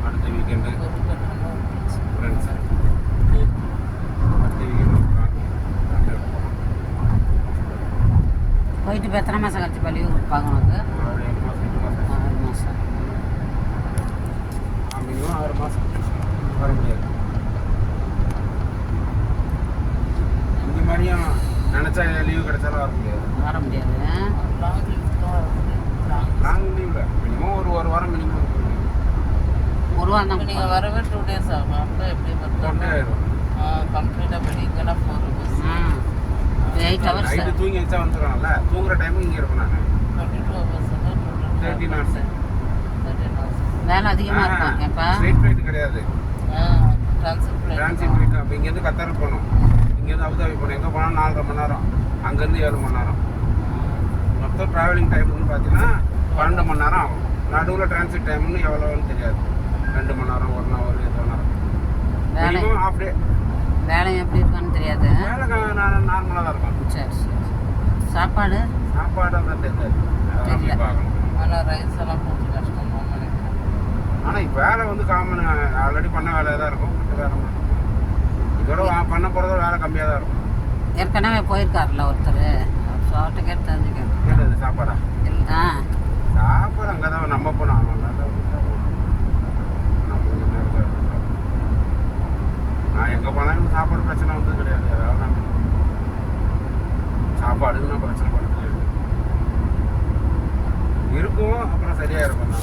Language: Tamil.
அடுத்த வீக்கெண்டு ஃப்ரெண்ட்ஸ் அடுத்த வீக்கெண்டு போயிட்டு இப்போ எத்தனை மாதம் கழிச்சு பள்ளி கொடுப்பாங்க உனக்கு? 6 மாதம் மினிமம் 6 மாதம் வர முடியாது. இந்த மாதிரியும் நினச்சா லீவு கிடைச்சாலும் வர முடியாது. லாங் லீவில் மினிமம் ஒரு வாரம் மினிமம். ஒரு வாரம் தான் நீங்கள் வரவே 2 days ஆகும். அப்போ எப்படி ஆயிடும் கம்ப்ளீட்டாக படிங்கன்னா 4 hours. 8 hours நைட்டு தூங்கி வச்சா வந்துடுவாங்கல்ல. தூங்குற டைமும் இங்கே இருக்கும். நான் 22 hours 13 hours. 13 hours. வேலை அதிகமாக இருக்கும். எப்போ ஸ்ட்ரெயிட் ஃப்ளைட் கிடையாது, டிரான்சிட் டிரான்சிட் ஃப்ளைட். அப்போ இங்கேருந்து கத்தாருக்கு போகணும், இங்கேருந்து அபுதாபி போகணும். எங்கே போனால் 4.5 மணி நேரம், அங்கேருந்து 7 மணி நேரம். மொத்தம் ட்ராவலிங் டைம்னு பார்த்தீங்கன்னா 12 மணி நேரம் ஆகும். நடுவில் டிரான்சிட் டைம்னு எவ்வளோன்னு தெரியாது. 2 மணி நேரம், 1 hour, 1 நேரம். வேலை மினிமம் ஹாஃப் டே. வேலை எப்படி இருக்கான்னு தெரியாது. வேலை நார்மலாக தான் இருக்கும். சரி சரி. சாப்பாடு சாப்பாடு தான் தெரியாது, தெரியல. பார்க்கணும். ஆனால் ரைஸ் எல்லாம் கொஞ்சம் கஷ்டம் தான் நினைக்கிறேன். ஆனால் இப்போ வேலை வந்து காமன், ஆல்ரெடி பண்ண வேலையாக தான் இருக்கும். வேறு இதோட பண்ண போகிறதோட வேலை கம்மியாக தான் இருக்கும். ஏற்கனவே போயிருக்காருல்ல ஒருத்தர், அவர்கிட்ட கேட்டு தெரிஞ்சுக்கேன். கேட்டது சாப்பாடா? இல்லை சாப்பாடு அங்கே தான் நம்ம போனோம். நான் எங்கே போனாலும் சாப்பாடு பிரச்சனை வந்து கிடையாது. அதாவது நான் சாப்பாடுன்னு நான் பிரச்சனை பண்ண முடியாது. இருக்கும், அப்புறம் சரியாக இருக்கும்.